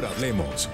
Mejor hablemos.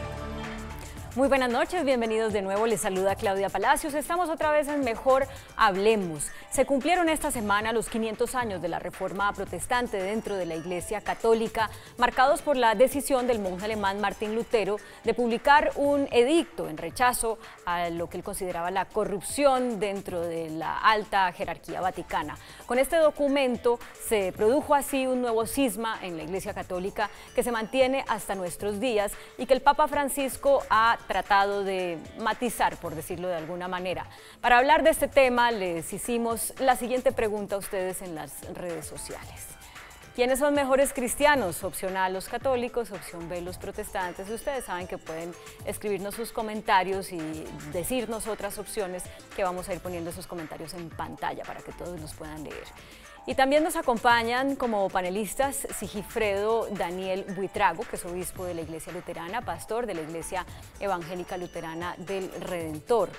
Muy buenas noches, bienvenidos de nuevo, les saluda Claudia Palacios. Estamos otra vez en Mejor Hablemos. Se cumplieron esta semana los 500 años de la Reforma Protestante dentro de la Iglesia Católica, marcados por la decisión del monje alemán Martín Lutero de publicar un edicto en rechazo a lo que él consideraba la corrupción dentro de la alta jerarquía vaticana. Con este documento se produjo así un nuevo cisma en la Iglesia Católica que se mantiene hasta nuestros días y que el Papa Francisco ha tratado de matizar, por decirlo de alguna manera. Para hablar de este tema les hicimos la siguiente pregunta a ustedes en las redes sociales. ¿Quiénes son mejores cristianos? Opción A, los católicos, opción B, los protestantes. Ustedes saben que pueden escribirnos sus comentarios y decirnos otras opciones que vamos a ir poniendo esos comentarios en pantalla para que todos los puedan leer. Y también nos acompañan como panelistas Sigifredo Daniel Buitrago, que es obispo de la Iglesia Luterana, pastor de la Iglesia Evangélica Luterana del Redentor.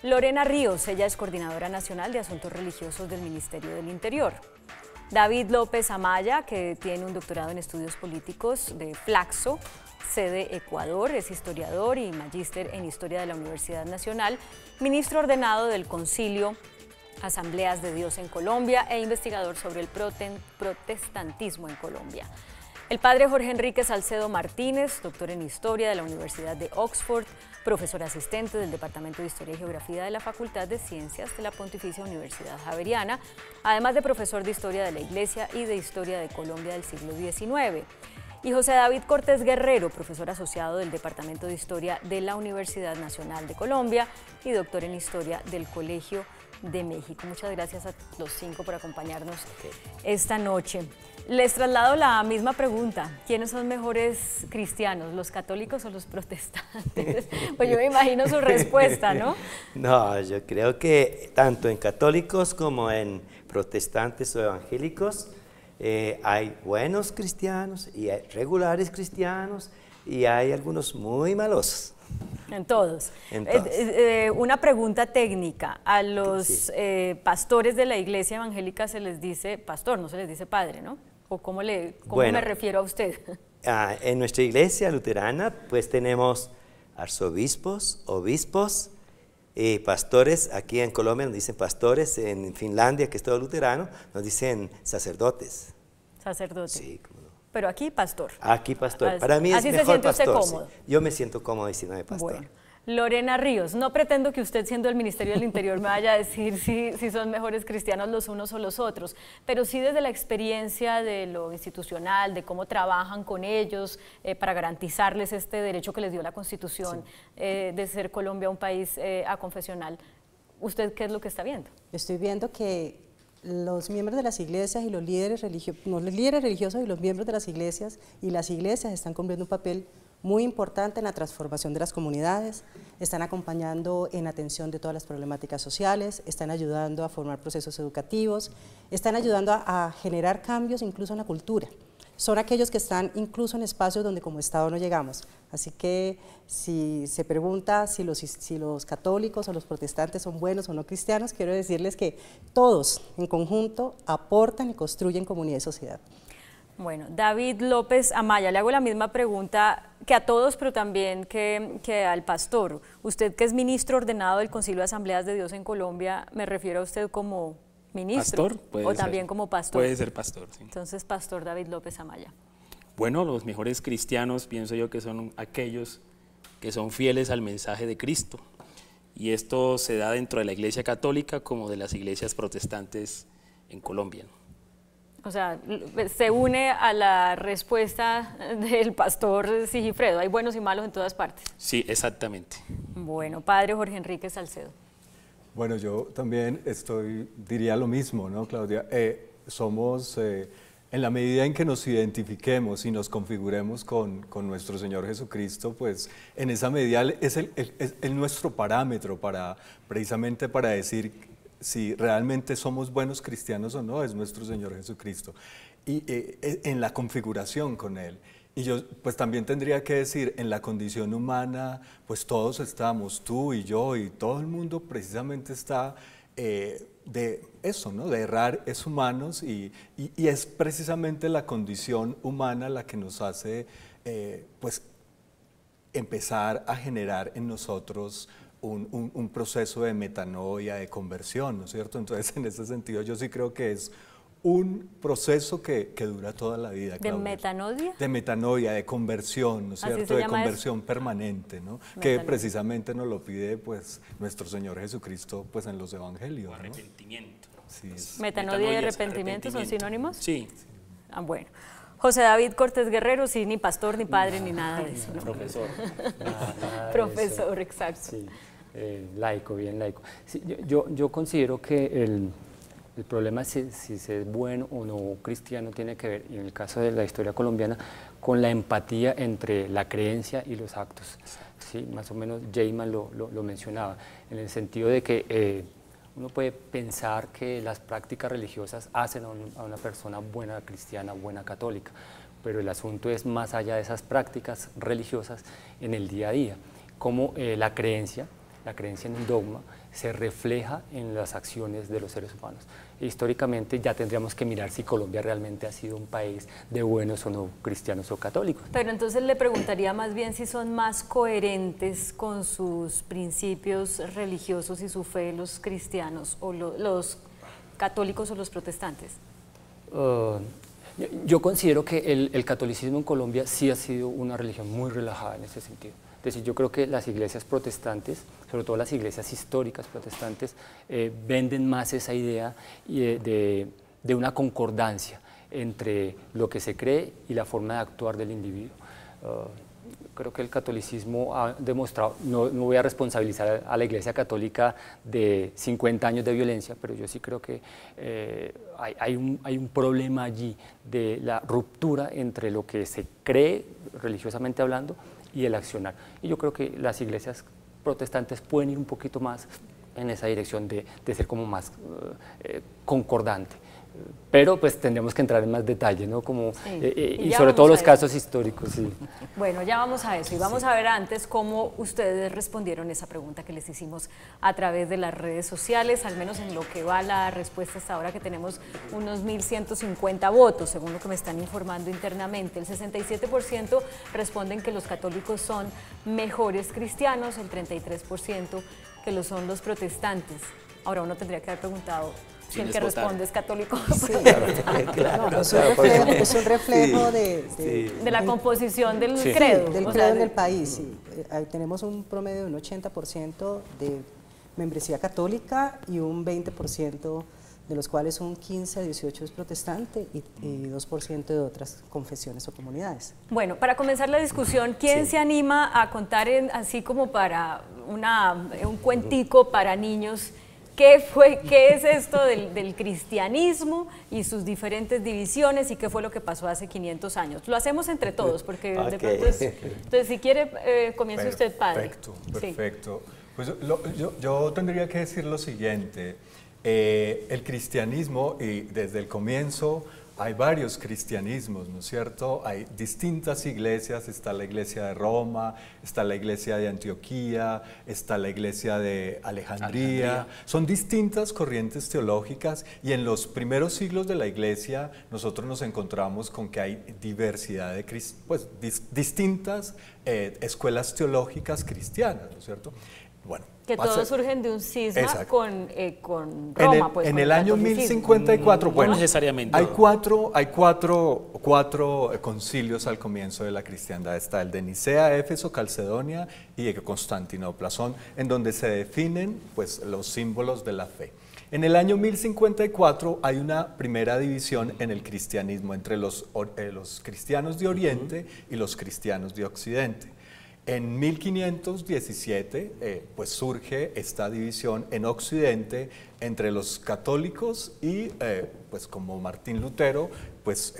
Lorena Ríos, ella es coordinadora nacional de asuntos religiosos del Ministerio del Interior. David López Amaya, que tiene un doctorado en estudios políticos de Flaxo, sede Ecuador, es historiador y magíster en historia de la Universidad Nacional, ministro ordenado del Concilio Asambleas de Dios en Colombia e investigador sobre el protestantismo en Colombia. El padre Jorge Enrique Salcedo Martínez, doctor en Historia de la Universidad de Oxford, profesor asistente del Departamento de Historia y Geografía de la Facultad de Ciencias de la Pontificia Universidad Javeriana, además de profesor de Historia de la Iglesia y de Historia de Colombia del siglo XIX. Y José David Cortés Guerrero, profesor asociado del Departamento de Historia de la Universidad Nacional de Colombia y doctor en Historia del Colegio de México. Muchas gracias a los 5 por acompañarnos esta noche. Les traslado la misma pregunta. ¿Quiénes son mejores cristianos, los católicos o los protestantes? Pues yo me imagino su respuesta, ¿no? No, yo creo que tanto en católicos como en protestantes o evangélicos hay buenos cristianos y hay regulares cristianos y hay algunos muy malosos. En todos. Una pregunta técnica. A los pastores de la Iglesia Evangélica se les dice pastor, no se les dice padre, ¿no? ¿O cómo me refiero a usted? En nuestra iglesia luterana pues tenemos arzobispos, obispos, pastores. Aquí en Colombia nos dicen pastores, en Finlandia, que es todo luterano, nos dicen sacerdotes. Sacerdotes. Sí, cómo no. Pero aquí pastor. Aquí pastor. Para mí es mejor pastor. ¿Así se siente usted cómodo? Sí. Yo me siento cómodo diciéndome pastor. Bueno. Lorena Ríos, no pretendo que usted, siendo el Ministerio del Interior, me vaya a decir si son mejores cristianos los unos o los otros, pero sí desde la experiencia de lo institucional, de cómo trabajan con ellos para garantizarles este derecho que les dio la Constitución, sí, de ser Colombia un país aconfesional. ¿Usted qué es lo que está viendo? Estoy viendo que los miembros de las iglesias y los líderes religiosos y los miembros de las iglesias están cumpliendo un papel muy importante en la transformación de las comunidades, están acompañando en atención de todas las problemáticas sociales, están ayudando a formar procesos educativos, están ayudando a generar cambios incluso en la cultura. Son aquellos que están incluso en espacios donde como Estado no llegamos. Así que si se pregunta si los católicos o los protestantes son buenos o no cristianos, quiero decirles que todos en conjunto aportan y construyen comunidad y sociedad. Bueno, David López Amaya, le hago la misma pregunta que a todos, pero también que al pastor. Usted, que es ministro ordenado del Concilio de Asambleas de Dios en Colombia, ¿me refiero a usted como ministro? Pastor, puede o ser. También como pastor. Puede ser pastor, sí. Entonces, pastor David López Amaya. Bueno, los mejores cristianos pienso yo que son aquellos que son fieles al mensaje de Cristo. Y esto se da dentro de la Iglesia Católica como de las iglesias protestantes en Colombia. O sea, se une a la respuesta del pastor Sigifredo. Hay buenos y malos en todas partes. Sí, exactamente. Bueno, padre Jorge Enrique Salcedo. Bueno, yo también diría lo mismo, ¿no, Claudia? Somos, en la medida en que nos identifiquemos y nos configuremos con nuestro Señor Jesucristo, pues en esa medida es nuestro parámetro precisamente para decir si realmente somos buenos cristianos o no, es nuestro Señor Jesucristo, y en la configuración con Él. Y yo pues también tendría que decir, en la condición humana, pues todos estamos, tú y yo y todo el mundo precisamente está de eso, ¿no? De errar, es humanos y es precisamente la condición humana la que nos hace pues empezar a generar en nosotros un proceso de metanoia, de conversión, ¿no es cierto? Entonces, en ese sentido, yo sí creo que es un proceso que dura toda la vida. ¿De metanoia? De metanoia, de conversión, ¿no es cierto? De conversión permanente, ¿no? Que precisamente nos lo pide, pues, nuestro Señor Jesucristo, pues, en los evangelios, ¿no? Arrepentimiento. Sí, ¿Metanoia y arrepentimiento son sinónimos? Sí. Ah, bueno. José David Cortés Guerrero, sí, ni pastor, ni padre, ni nada de eso, ¿no? Profesor. Nada de Profesor, eso. exacto. Sí, laico, bien laico. Sí, yo considero que el problema si se es bueno o no cristiano tiene que ver, y en el caso de la historia colombiana, con la empatía entre la creencia y los actos. Sí, más o menos Jayman lo mencionaba, en el sentido de que uno puede pensar que las prácticas religiosas hacen a una persona buena cristiana, buena católica, pero el asunto es más allá de esas prácticas religiosas en el día a día, cómo la creencia en un dogma se refleja en las acciones de los seres humanos. Históricamente ya tendríamos que mirar si Colombia realmente ha sido un país de buenos o no cristianos o católicos. Pero entonces le preguntaría más bien si son más coherentes con sus principios religiosos y su fe los cristianos o los católicos o los protestantes. Yo considero que el catolicismo en Colombia sí ha sido una religión muy relajada en ese sentido. Es decir, yo creo que las iglesias protestantes, sobre todo las iglesias históricas protestantes, venden más esa idea de una concordancia entre lo que se cree y la forma de actuar del individuo. Creo que el catolicismo ha demostrado, no voy a responsabilizar a la Iglesia Católica de 50 años de violencia, pero yo sí creo que hay un problema allí de la ruptura entre lo que se cree religiosamente hablando y el accionar. Y yo creo que las iglesias protestantes pueden ir un poquito más en esa dirección de ser como más concordante. Pero pues tendremos que entrar en más detalle, ¿no? Como, sí. y sobre todo los casos históricos, sí. Bueno, ya vamos a eso y vamos a ver antes cómo ustedes respondieron esa pregunta que les hicimos a través de las redes sociales, al menos en lo que va la respuesta hasta ahora, que tenemos unos 1.150 votos, según lo que me están informando internamente. El 67% responden que los católicos son mejores cristianos, el 33% que lo son los protestantes. Ahora uno tendría que haber preguntado si el que responde es católico. Sí, claro. No, es un reflejo de la composición del sí, credo. Del credo en el país. Sí. Tenemos un promedio de un 80% de membresía católica y un 20% de los cuales un 15 a 18 es protestante y 2% de otras confesiones o comunidades. Bueno, para comenzar la discusión, ¿quién se anima a contar así como para un cuentico para niños? ¿Qué es esto del cristianismo y sus diferentes divisiones y qué fue lo que pasó hace 500 años? Lo hacemos entre todos, porque de pronto entonces, si quiere, comience usted, padre. Perfecto. Sí. Pues yo tendría que decir lo siguiente. El cristianismo, y desde el comienzo, hay varios cristianismos, ¿no es cierto? Hay distintas iglesias, está la iglesia de Roma, está la iglesia de Antioquía, está la iglesia de Alejandría. Son distintas corrientes teológicas y en los primeros siglos de la iglesia nosotros nos encontramos con que hay diversidad de distintas escuelas teológicas cristianas, ¿no es cierto? Bueno, que todos surgen de un cisma con Roma. En el año 1054, bueno, no necesariamente. Hay cuatro concilios al comienzo de la cristiandad. Está el de Nicea, Éfeso, Calcedonia y de Constantinopla, son en donde se definen pues, los símbolos de la fe. En el año 1054 hay una primera división en el cristianismo entre los cristianos de Oriente y los cristianos de Occidente. En 1517 pues surge esta división en Occidente entre los católicos y pues como Martín Lutero pues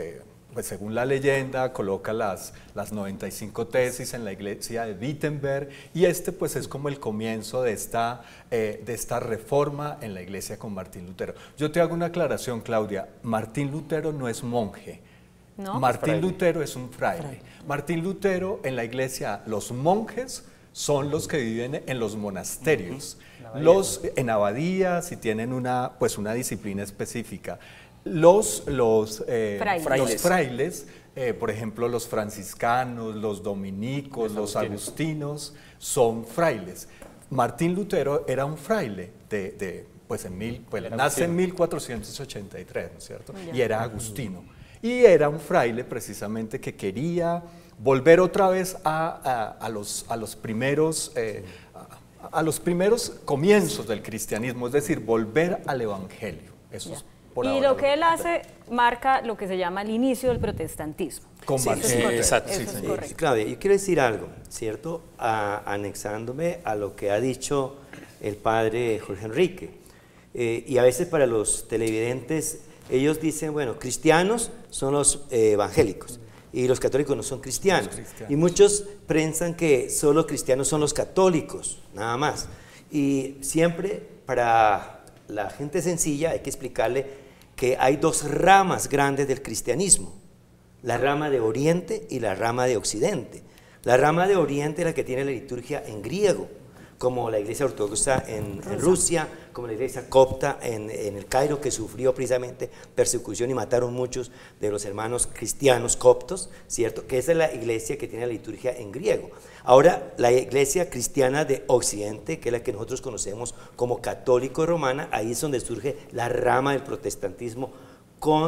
según la leyenda coloca las 95 tesis en la iglesia de Wittenberg y pues es como el comienzo de esta reforma en la iglesia con Martín Lutero. Yo te hago una aclaración, Claudia, Martín Lutero no es monje. ¿No? Martín Lutero es un fraile. Martín Lutero en la iglesia, los monjes son los que viven en los monasterios, en abadías y tienen una disciplina específica. Los frailes por ejemplo, los franciscanos, los dominicos, los agustinos son frailes. Martín Lutero era un fraile nace en 1483, ¿no es cierto? Y era agustino. Y era un fraile precisamente que quería volver otra vez a los primeros comienzos del cristianismo, es decir, volver al evangelio. Eso es por y ahora lo que él hace marca lo que se llama el inicio del protestantismo. Con Martín. Exacto. Eso es correcto. Claudia, yo quiero decir algo, ¿cierto? Anexándome a lo que ha dicho el padre Jorge Enrique. Y a veces para los televidentes, ellos dicen, bueno, cristianos son los evangélicos y los católicos no son cristianos. Y muchos piensan que solo cristianos son los católicos, nada más. Y siempre para la gente sencilla hay que explicarle que hay dos ramas grandes del cristianismo, la rama de Oriente y la rama de Occidente. La rama de Oriente es la que tiene la liturgia en griego, como la iglesia ortodoxa en Rusia, como la iglesia copta en el Cairo, que sufrió precisamente persecución y mataron muchos de los hermanos cristianos coptos, ¿cierto? Que esa es la iglesia que tiene la liturgia en griego. Ahora, la iglesia cristiana de Occidente, que es la que nosotros conocemos como católico romana, ahí es donde surge la rama del protestantismo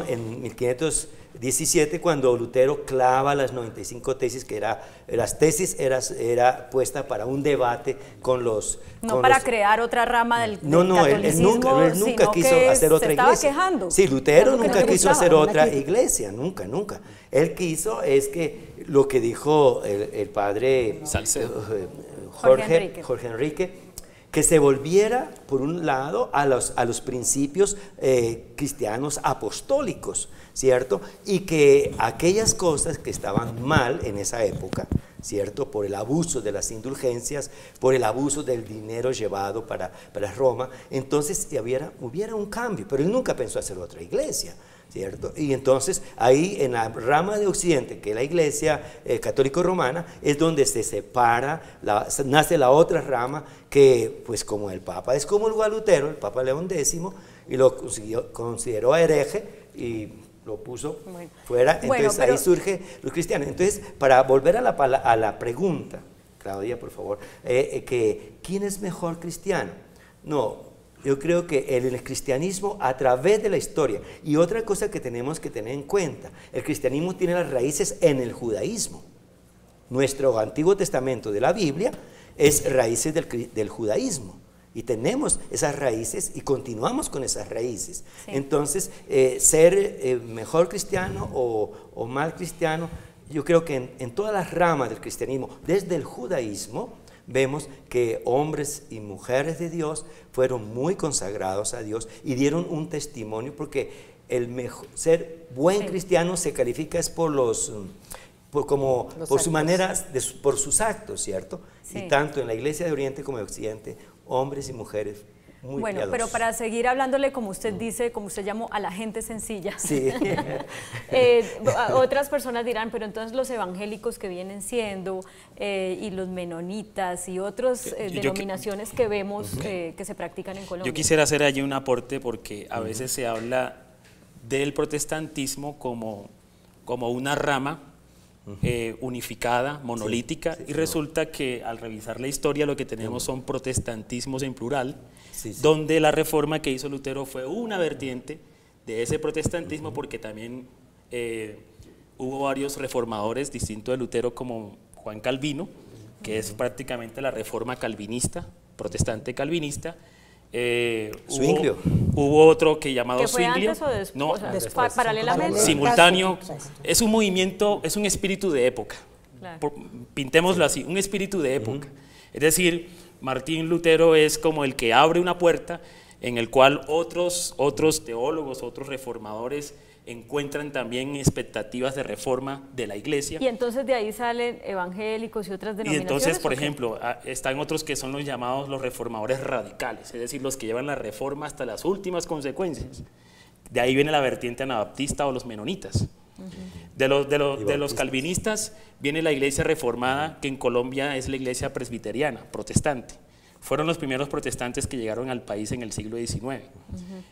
en 1517, cuando Lutero clava las 95 tesis, que las tesis era puesta para un debate con los... No para crear otra rama del él catolicismo, nunca sino quiso que hacer otra iglesia. Se estaba quejando. Sí, Lutero que nunca quiso hacer otra crítica. iglesia, nunca. Él quiso es que lo que dijo el padre Salcedo. Jorge Enrique, que se volviera, por un lado, a los principios cristianos apostólicos, ¿cierto? Y que aquellas cosas que estaban mal en esa época, ¿cierto? Por el abuso de las indulgencias, por el abuso del dinero llevado para Roma, entonces hubiera un cambio, pero él nunca pensó hacer otra iglesia, ¿cierto? Y entonces ahí en la rama de Occidente, que es la iglesia católico-romana, es donde se separa, nace la otra rama que, pues como el Papa excomulgó a Lutero, el Papa León X, y lo consideró hereje y lo puso fuera, entonces ahí surge los cristianos. Entonces, para volver a la pregunta, Claudia, por favor, ¿quién es mejor cristiano? No, yo creo que el cristianismo a través de la historia, y otra cosa que tenemos que tener en cuenta, el cristianismo tiene las raíces en el judaísmo. Nuestro Antiguo Testamento de la Biblia es raíces del judaísmo, y tenemos esas raíces y continuamos con esas raíces. Sí. Entonces, ser mejor cristiano o mal cristiano, yo creo que en todas las ramas del cristianismo, desde el judaísmo, vemos que hombres y mujeres de Dios fueron muy consagrados a Dios y dieron un testimonio, porque ser buen cristiano se califica es por su manera, por sus actos, ¿cierto? Sí. Y tanto en la iglesia de Oriente como de Occidente, hombres y mujeres muy piadosos. Pero para seguir hablándole, como usted dice, como usted llamó, a la gente sencilla. Sí. Otras personas dirán, pero entonces los evangélicos que vienen siendo, y los menonitas y otras denominaciones que vemos que se practican en Colombia. Yo quisiera hacer allí un aporte, porque a veces se habla del protestantismo como una rama unificada, monolítica, y resulta que al revisar la historia lo que tenemos son protestantismos en plural, donde la reforma que hizo Lutero fue una vertiente de ese protestantismo, porque también hubo varios reformadores distintos de Lutero, como Juan Calvino, que es prácticamente la reforma calvinista, protestante calvinista. Zwinglio. Hubo otro que llamado ¿Que fue Zwinglio? Antes o después? No, o sea, paralelamente. Simultáneo. Es un movimiento, es un espíritu de época. Claro. Pintémoslo así, un espíritu de época. Es decir, Martín Lutero es como el que abre una puerta en el cual otros teólogos, otros reformadores encuentran también expectativas de reforma de la iglesia. Y entonces de ahí salen evangélicos y otras denominaciones. Y entonces, por ejemplo, están otros que son los llamados los reformadores radicales, es decir, los que llevan la reforma hasta las últimas consecuencias. De ahí viene la vertiente anabaptista o los menonitas. De los calvinistas viene la iglesia reformada, que en Colombia es la iglesia presbiteriana, protestante. Fueron los primeros protestantes que llegaron al país en el siglo XIX.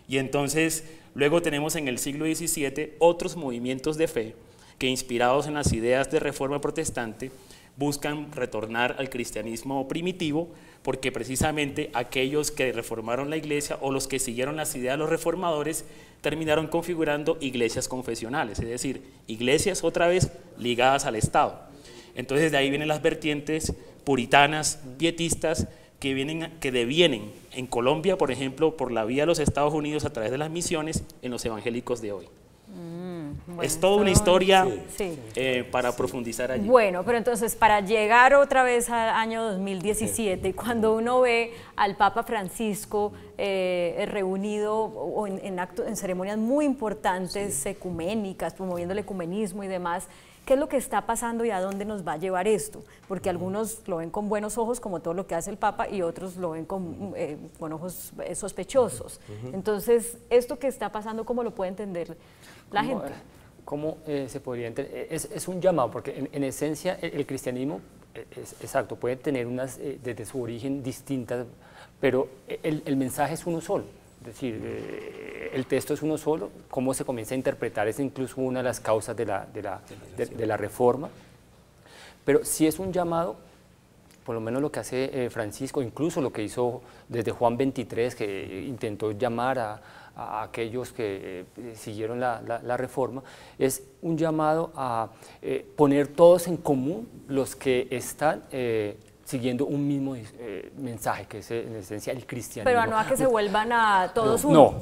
Y entonces, luego tenemos en el siglo XVII otros movimientos de fe que inspirados en las ideas de reforma protestante buscan retornar al cristianismo primitivo, porque precisamente aquellos que reformaron la iglesia o los que siguieron las ideas de los reformadores terminaron configurando iglesias confesionales, es decir, iglesias otra vez ligadas al Estado. Entonces de ahí vienen las vertientes puritanas, pietistas, que devienen en Colombia, por ejemplo, por la vía de los Estados Unidos a través de las misiones en los evangélicos de hoy. Bueno, es toda una historia sí. para profundizar allí. Bueno, pero entonces para llegar otra vez al año 2017, cuando uno ve al Papa Francisco reunido en ceremonias muy importantes, ecuménicas, promoviendo el ecumenismo y demás, ¿qué es lo que está pasando y a dónde nos va a llevar esto? Porque algunos lo ven con buenos ojos, como todo lo que hace el Papa, y otros lo ven con ojos sospechosos. Entonces, ¿esto que está pasando, cómo lo puede entender la gente? ¿Cómo se podría entender? Es un llamado, porque en esencia el cristianismo, exacto, puede tener unas, desde su origen, distintas, pero el mensaje es uno solo. Es decir, el texto es uno solo. Cómo se comienza a interpretar es incluso una de las causas de la reforma. Pero sí es un llamado, por lo menos lo que hace Francisco, incluso lo que hizo desde Juan 23, que intentó llamar a aquellos que siguieron la reforma, es un llamado a poner todos en común los que están siguiendo un mismo mensaje, que es en esencia el cristianismo. Pero no a que se vuelvan a todos uno.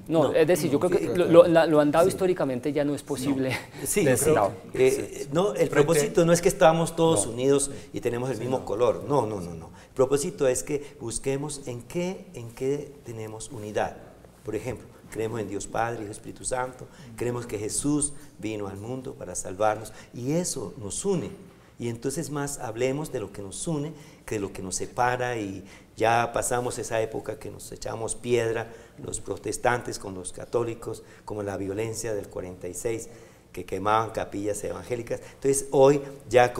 No, es decir, yo creo que lo andado históricamente ya no es posible. Sí, el propósito no es que estamos todos unidos y tenemos el mismo color, no. El propósito es que busquemos en qué tenemos unidad. Por ejemplo, creemos en Dios Padre y Espíritu Santo, creemos que Jesús vino al mundo para salvarnos y eso nos une. Y entonces más hablemos de lo que nos une que de lo que nos separa, y ya pasamos esa época que nos echamos piedra los protestantes con los católicos, como la violencia del 46, que quemaban capillas evangélicas. Entonces hoy ya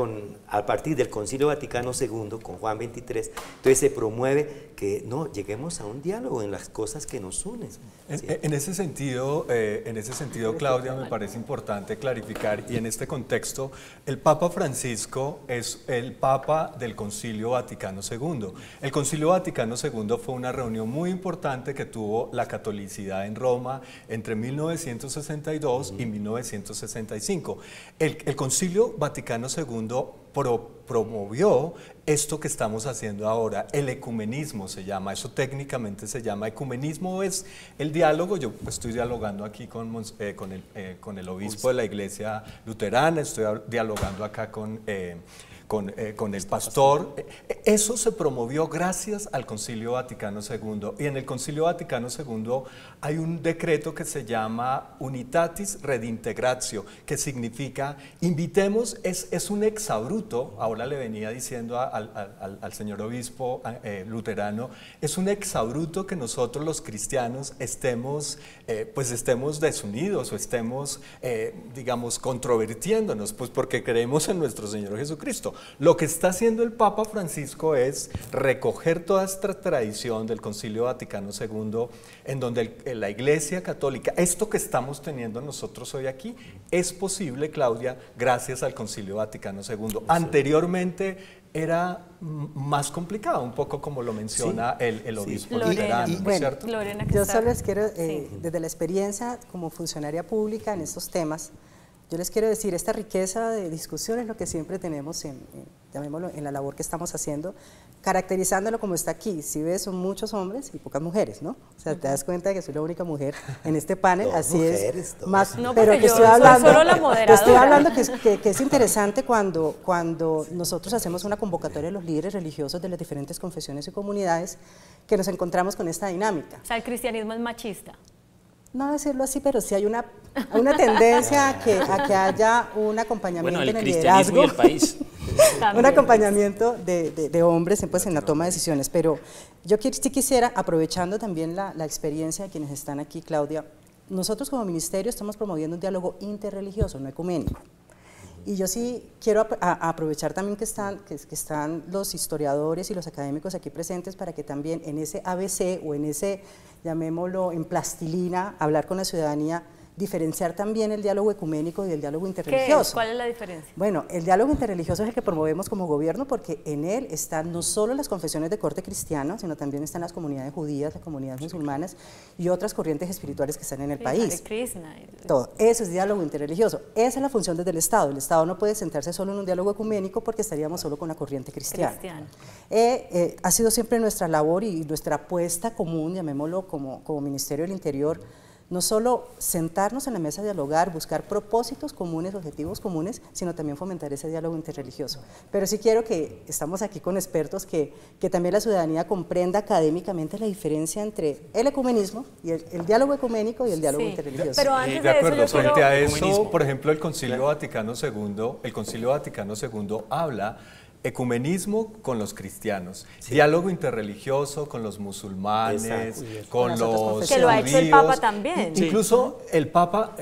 a partir del Concilio Vaticano II, con Juan 23, entonces se promueve que lleguemos a un diálogo en las cosas que nos unen. En ese sentido, Claudia, me parece importante clarificar, y en este contexto, el Papa Francisco es el Papa del Concilio Vaticano II. El Concilio Vaticano II fue una reunión muy importante que tuvo la catolicidad en Roma entre 1962 y 1965. El Concilio Vaticano II promovió esto que estamos haciendo ahora, el ecumenismo se llama, eso técnicamente se llama ecumenismo, es el diálogo. Yo estoy dialogando aquí con el obispo de la iglesia luterana, estoy dialogando acá con el pastor. Eso se promovió gracias al Concilio Vaticano II, y en el Concilio Vaticano II hay un decreto que se llama Unitatis Redintegratio, que significa invitemos, es un exabrupto, ahora le venía diciendo al señor obispo luterano, es un exabrupto que nosotros los cristianos estemos desunidos o estemos, digamos, controvertiéndonos, pues porque creemos en nuestro Señor Jesucristo. Lo que está haciendo el Papa Francisco es recoger toda esta tradición del Concilio Vaticano II, en donde la Iglesia Católica, esto que estamos teniendo nosotros hoy aquí, es posible, Claudia, gracias al Concilio Vaticano II. Anteriormente era más complicado, un poco como lo menciona el obispo luterano, ¿no es cierto? Lorena, yo solo les quiero, desde la experiencia como funcionaria pública en estos temas, yo les quiero decir, esta riqueza de discusión es lo que siempre tenemos llamémoslo, en la labor que estamos haciendo, caracterizándolo como está aquí. Si ves, son muchos hombres y pocas mujeres, ¿no? O sea, te das cuenta de que soy la única mujer en este panel, así mujeres, es. Más, no, pero que estoy hablando, solo la moderadora. Te estoy hablando que es interesante cuando nosotros hacemos una convocatoria de los líderes religiosos de las diferentes confesiones y comunidades, que nos encontramos con esta dinámica. O sea, el cristianismo es machista. No decirlo así, pero sí hay una tendencia a que haya un acompañamiento en el liderazgo. Y el país. Un acompañamiento de hombres pues, en la toma de decisiones. Pero yo sí quisiera, aprovechando también la experiencia de quienes están aquí, Claudia, nosotros como ministerio estamos promoviendo un diálogo interreligioso, no ecuménico. Y yo sí quiero aprovechar también que están los historiadores y los académicos aquí presentes para que también en ese ABC o en ese, llamémoslo, en plastilina, hablar con la ciudadanía, diferenciar también el diálogo ecuménico y el diálogo interreligioso. ¿Cuál es la diferencia? Bueno, el diálogo interreligioso es el que promovemos como gobierno porque en él están no solo las confesiones de corte cristiano, sino también están las comunidades judías, las comunidades musulmanas y otras corrientes espirituales que están en el país. Krishna. Todo, eso es diálogo interreligioso. Esa es la función desde el Estado. El Estado no puede centrarse solo en un diálogo ecuménico porque estaríamos solo con la corriente cristiana. Ha sido siempre nuestra labor y nuestra apuesta común, llamémoslo como Ministerio del Interior, no solo sentarnos en la mesa a dialogar, buscar propósitos comunes, objetivos comunes, sino también fomentar ese diálogo interreligioso. Pero sí quiero que, estamos aquí con expertos, que también la ciudadanía comprenda académicamente la diferencia entre el ecumenismo, y el diálogo ecuménico y el diálogo interreligioso. Pero antes de acuerdo, eso, frente a eso, por ejemplo, el Concilio Vaticano II habla ecumenismo con los cristianos, diálogo interreligioso con los musulmanes, con los que lo ha hecho el Papa también. Incluso el Papa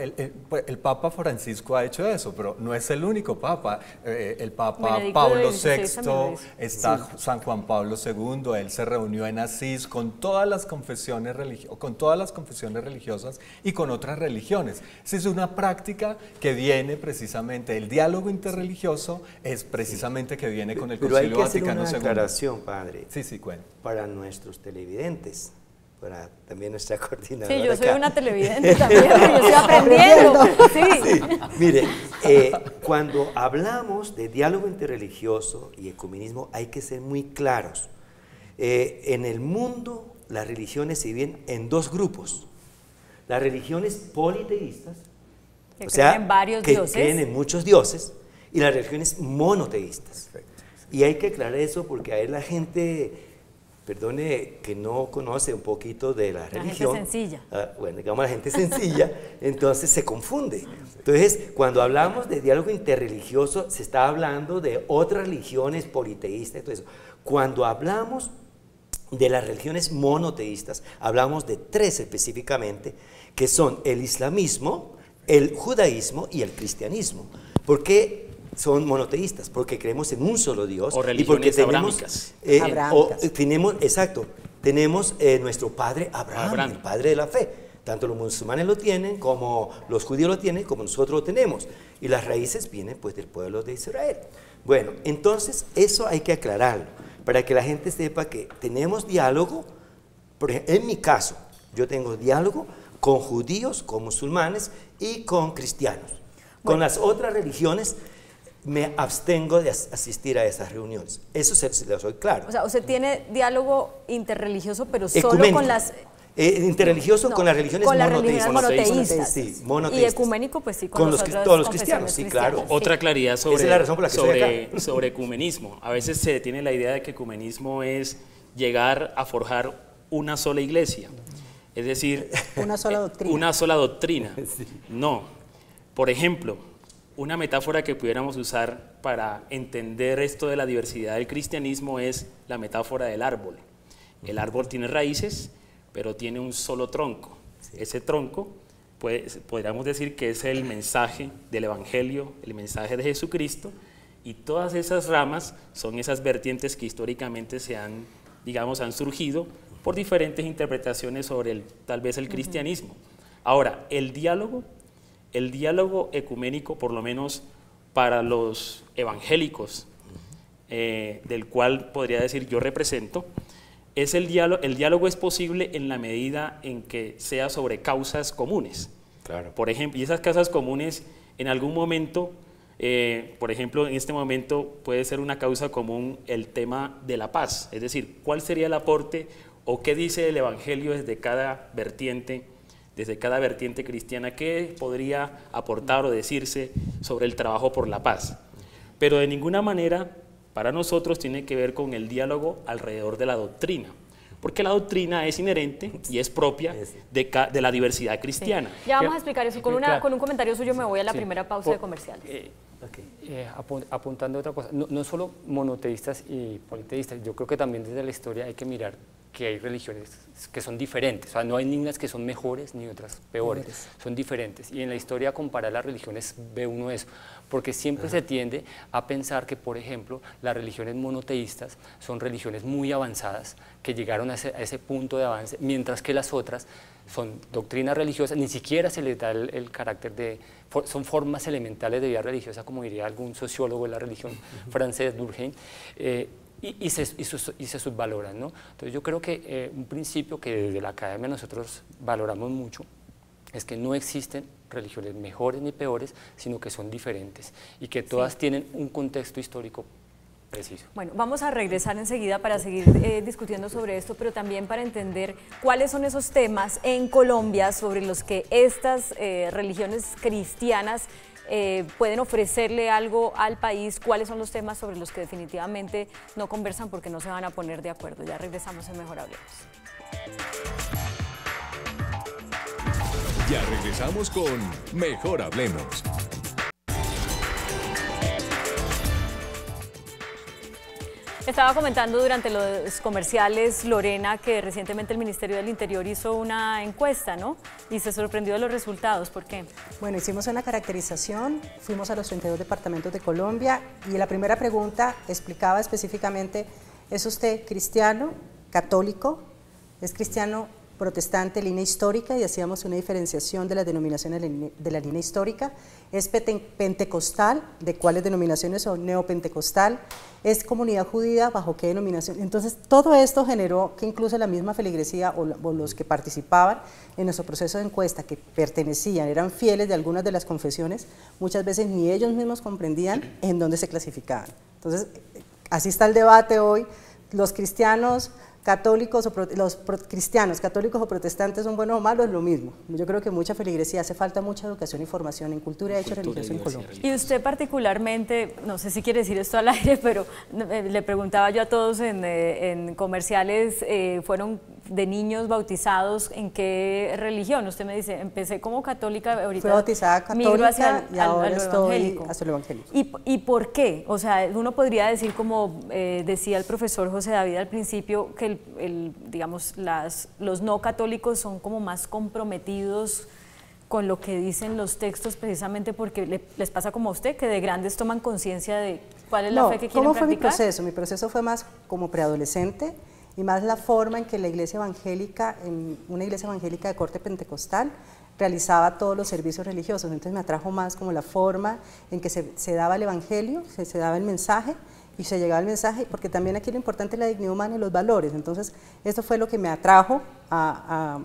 Francisco ha hecho eso, pero no es el único Papa. El Papa Benedicto Pablo XVI VI, está San Juan Pablo II, él se reunió en Asís con todas las confesiones religiosas y con otras religiones. Esa es una práctica que viene precisamente, el diálogo interreligioso es precisamente que viene con el Concilio Vaticano II. Pero hay que hacer una aclaración, padre, cuenta. para nuestros televidentes, para también nuestra coordinadora. Sí, yo soy acá. una televidente también, yo estoy aprendiendo. Sí. Mire, cuando hablamos de diálogo interreligioso y ecumenismo hay que ser muy claros. En el mundo las religiones se dividen en dos grupos. Las religiones politeístas, Que o sea, creen en varios que dioses. creen en muchos dioses, y las religiones monoteístas. Y hay que aclarar eso porque a ver la gente, perdone, que no conoce un poquito de la religión. Gente sencilla. Bueno, digamos la gente sencilla, entonces se confunde. Entonces, cuando hablamos de diálogo interreligioso, se está hablando de otras religiones politeístas y todo eso. Cuando hablamos de las religiones monoteístas, hablamos de tres específicamente, que son el islamismo, el judaísmo y el cristianismo. ¿Por qué son monoteístas? Porque creemos en un solo Dios. O religiones y porque tenemos nuestro padre Abraham, el padre de la fe. Tanto los musulmanes lo tienen, como los judíos lo tienen, como nosotros lo tenemos. Y las raíces vienen pues del pueblo de Israel. Bueno, entonces eso hay que aclararlo, para que la gente sepa que tenemos diálogo. Por ejemplo, en mi caso, yo tengo diálogo con judíos, con musulmanes y con cristianos. Con las otras religiones me abstengo de asistir a esas reuniones. Eso se lo soy claro. O sea, usted tiene diálogo interreligioso, pero solo Ecuménico. con las... interreligioso con las religiones monoteístas. Sí, monoteístas. Y ecuménico, pues sí, con todos los cristianos, sí, claro. Otra claridad sobre, Esa es la razón por la que estoy acá. sobre ecumenismo. A veces se tiene la idea de que ecumenismo es llegar a forjar una sola iglesia. Es decir, una sola doctrina. Una sola doctrina. Sí. No. Por ejemplo, una metáfora que pudiéramos usar para entender esto de la diversidad del cristianismo es la metáfora del árbol. El árbol tiene raíces, pero tiene un solo tronco. Ese tronco, podríamos decir que es el mensaje del Evangelio, el mensaje de Jesucristo, y todas esas ramas son esas vertientes que históricamente han surgido por diferentes interpretaciones sobre tal vez el cristianismo. Ahora, el diálogo ecuménico, por lo menos para los evangélicos, del cual podría decir yo represento, el diálogo es posible en la medida en que sea sobre causas comunes. Claro. Por ejemplo, y esas causas comunes en algún momento, por ejemplo, en este momento puede ser una causa común el tema de la paz, es decir, ¿cuál sería el aporte o qué dice el Evangelio desde cada vertiente cristiana, qué podría aportar o decirse sobre el trabajo por la paz? Pero de ninguna manera para nosotros tiene que ver con el diálogo alrededor de la doctrina, porque la doctrina es inherente y es propia de la diversidad cristiana. Sí. Ya vamos a explicar eso. Con un comentario suyo me voy a la primera pausa de comercial. Apuntando a otra cosa, no solo monoteístas y politeístas, yo creo que también desde la historia hay que mirar que hay religiones que son diferentes, o sea, no hay ni unas que son mejores ni otras peores, son diferentes. Y en la historia comparar las religiones ve uno eso, porque siempre se tiende a pensar que, por ejemplo, las religiones monoteístas son religiones muy avanzadas, que llegaron a ese punto de avance, mientras que las otras son doctrinas religiosas, ni siquiera se les da el carácter de, son formas elementales de vida religiosa, como diría algún sociólogo de la religión francés, Durkheim, y se subvaloran, ¿no? Entonces yo creo que un principio que desde la academia nosotros valoramos mucho es que no existen religiones mejores ni peores, sino que son diferentes y que todas tienen un contexto histórico preciso. Bueno, vamos a regresar enseguida para seguir discutiendo sobre esto, pero también para entender cuáles son esos temas en Colombia sobre los que estas religiones cristianas pueden ofrecerle algo al país, cuáles son los temas sobre los que definitivamente no conversan porque no se van a poner de acuerdo. Ya regresamos en Mejor Hablemos. Ya regresamos con Mejor Hablemos. Estaba comentando durante los comerciales, Lorena, que recientemente el Ministerio del Interior hizo una encuesta, ¿no? Y se sorprendió de los resultados. ¿Por qué? Bueno, hicimos una caracterización, fuimos a los 32 departamentos de Colombia y la primera pregunta explicaba específicamente, ¿es usted cristiano, católico? ¿Es cristiano, protestante, línea histórica? Y hacíamos una diferenciación de las denominaciones de la línea histórica. ¿Es pentecostal? ¿De cuáles denominaciones? ¿O neopentecostal? ¿Es comunidad judía? ¿Bajo qué denominación? Entonces, todo esto generó que incluso la misma feligresía o los que participaban en nuestro proceso de encuesta, que pertenecían, eran fieles de algunas de las confesiones, muchas veces ni ellos mismos comprendían en dónde se clasificaban. Entonces, así está el debate hoy. Los cristianos católicos cristianos católicos o protestantes son buenos o malos, es lo mismo. Yo creo que mucha feligresía, hace falta mucha educación y formación en cultura y hechos religiosos en Colombia. Y usted particularmente, no sé si quiere decir esto al aire, pero le preguntaba yo a todos en comerciales, fueron de niños bautizados, ¿en qué religión? Usted me dice, empecé como católica, ahorita fui bautizada católica y ahora estoy hacia lo evangélico. ¿Y por qué? O sea, uno podría decir, como decía el profesor José David al principio, que digamos, los no católicos son como más comprometidos con lo que dicen los textos, precisamente porque les pasa como a usted, que de grandes toman conciencia de cuál es la fe que quieren ¿cómo practicar? fue mi proceso? Mi proceso fue más como preadolescente y más la forma en que la iglesia evangélica, en una iglesia evangélica de corte pentecostal, realizaba todos los servicios religiosos. Entonces me atrajo más como la forma en que se daba el evangelio, se daba el mensaje, y se llegaba al mensaje, porque también aquí lo importante es la dignidad humana y los valores. Entonces, esto fue lo que me atrajo a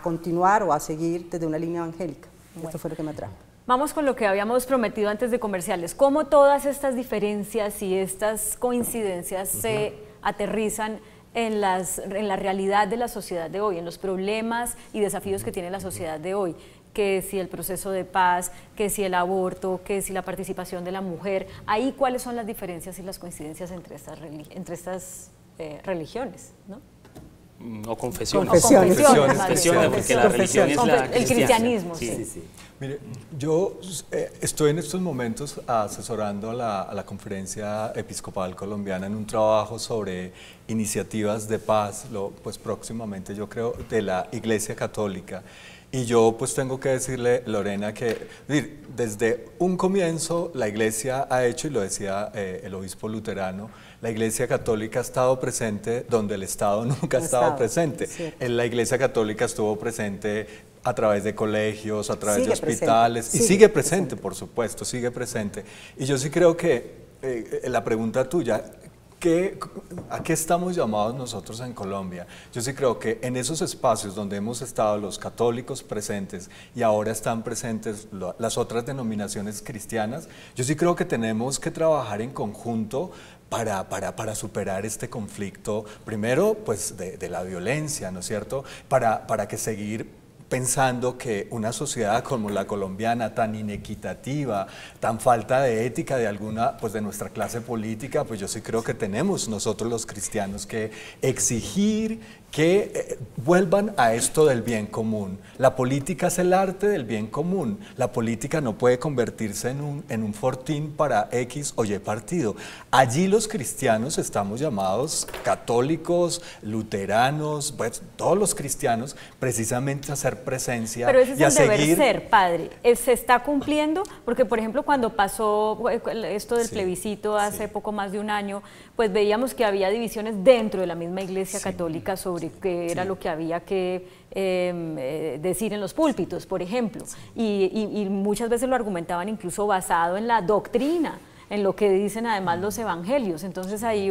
continuar o a seguir desde una línea evangélica. Bueno, esto fue lo que me atrajo. Vamos con lo que habíamos prometido antes de comerciales. ¿Cómo todas estas diferencias y estas coincidencias se aterrizan en la realidad de la sociedad de hoy, en los problemas y desafíos que tiene la sociedad de hoy? Que si el proceso de paz, que si el aborto, que si la participación de la mujer, ahí cuáles son las diferencias y las coincidencias entre estas religiones, ¿no? O confesiones. Confesiones, porque la religión es el cristianismo. Sí. Mire, yo estoy en estos momentos asesorando a la Conferencia Episcopal Colombiana en un trabajo sobre iniciativas de paz, pues próximamente yo creo, de la Iglesia Católica. Y yo pues tengo que decirle, Lorena, que desde un comienzo la Iglesia ha hecho, y lo decía el obispo luterano, la Iglesia Católica ha estado presente donde el Estado nunca ha estado presente. La Iglesia Católica estuvo presente a través de colegios, a través de hospitales, y sigue presente, por supuesto, sigue presente. Y yo sí creo que la pregunta tuya, ¿a qué estamos llamados nosotros en Colombia? Yo sí creo que en esos espacios donde hemos estado los católicos presentes y ahora están presentes las otras denominaciones cristianas, yo sí creo que tenemos que trabajar en conjunto para superar este conflicto, primero pues de la violencia, ¿no es cierto? Para que seguir pensando que una sociedad como la colombiana, tan inequitativa, tan falta de ética de alguna, pues de nuestra clase política, pues yo sí creo que tenemos nosotros los cristianos que exigir que vuelvan a esto del bien común. La política es el arte del bien común. La política no puede convertirse en un fortín para X o Y partido. Allí los cristianos estamos llamados, católicos, luteranos, pues todos los cristianos, precisamente a hacer presencia pero ese es y a el deber seguir. ser, padre. ¿Se está cumpliendo? Porque, por ejemplo, cuando pasó esto del plebiscito hace poco más de un año, pues veíamos que había divisiones dentro de la misma Iglesia Católica sobre qué era lo que había que decir en los púlpitos, por ejemplo. Y muchas veces lo argumentaban incluso basado en la doctrina, en lo que dicen además los evangelios. Entonces ahí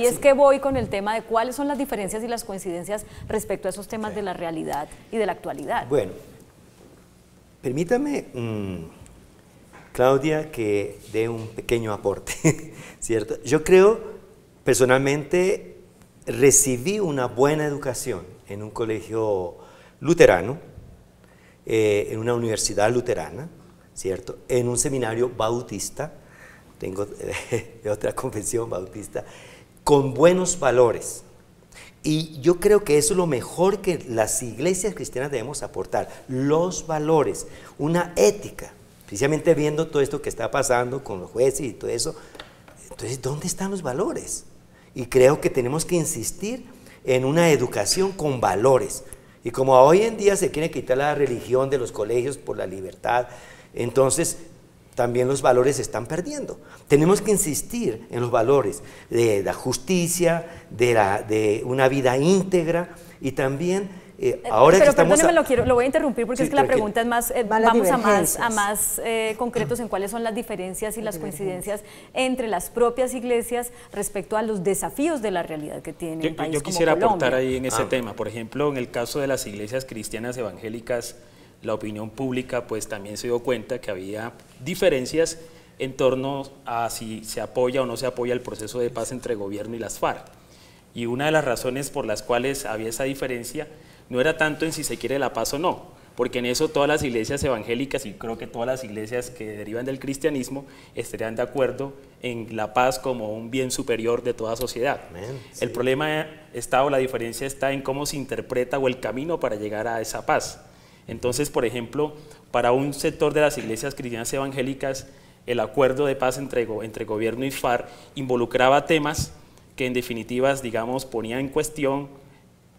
es que voy con el tema de cuáles son las diferencias y las coincidencias respecto a esos temas de la realidad y de la actualidad. Bueno, permítame, Claudia, que dé un pequeño aporte, ¿cierto? Yo creo, personalmente, recibí una buena educación en un colegio luterano, en una universidad luterana, ¿cierto? En un seminario bautista, tengo de otra confesión bautista, con buenos valores. Y yo creo que eso es lo mejor que las iglesias cristianas debemos aportar, los valores, una ética, precisamente viendo todo esto que está pasando con los jueces y todo eso. Entonces, ¿dónde están los valores? Y creo que tenemos que insistir en una educación con valores. Y como hoy en día se quiere quitar la religión de los colegios por la libertad, entonces también los valores se están perdiendo. Tenemos que insistir en los valores de la justicia, de una vida íntegra y también ahora pero que estamos... perdóneme, lo voy a interrumpir porque Sí, es que la tranquilo. pregunta es más, vamos a más concretos en cuáles son las diferencias y las coincidencias entre las propias iglesias respecto a los desafíos de la realidad que tiene un país yo como quisiera Colombia. aportar ahí en ese tema. Por ejemplo, en el caso de las iglesias cristianas evangélicas, la opinión pública pues también se dio cuenta que había diferencias en torno a si se apoya o no se apoya el proceso de paz entre gobierno y las FARC. Y una de las razones por las cuales había esa diferencia no era tanto en si se quiere la paz o no, porque en eso todas las iglesias evangélicas y creo que todas las iglesias que derivan del cristianismo estarían de acuerdo en la paz como un bien superior de toda sociedad. Amén, sí. El problema está o la diferencia está en cómo se interpreta o el camino para llegar a esa paz. Entonces, por ejemplo, para un sector de las iglesias cristianas evangélicas, el acuerdo de paz entre gobierno y FARC involucraba temas que en definitivas, digamos, ponían en cuestión